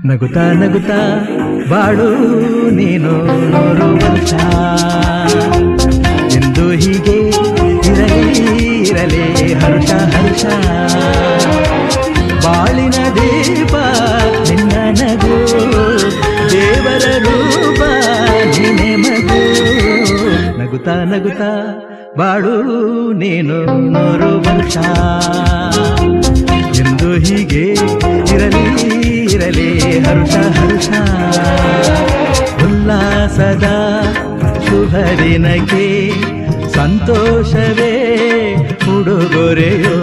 ನಗುತ್ತಾ ನಗುತ್ತಾ ಬಾಳು ನೀನು 100 ವರ್ಷ ಎಂದು ಹೀಗೆ ಇರಲಿ ಹರ್ಷ ಹರ್ಷ ಬಾಳಿನ ದೀಪ ನಿನ್ನ ನಗು ದೇವರ ರೂಪ ನೀನೆ ಮಗು ನಗುತ್ತಾ ನಗುತ್ತಾ ಬಾಳು ನೀನು 100 ವರ್ಷ ಎಂದು ಹೀಗೆ ಇರಲಿ ಹರ್ಷ ಹರ್ಷ ಉಲ್ಲಾಸದ ಶುಭ ದಿನಕ್ಕೆ ಸಂತೋಷವೇ ಉಡುಗೊರೆಯೋ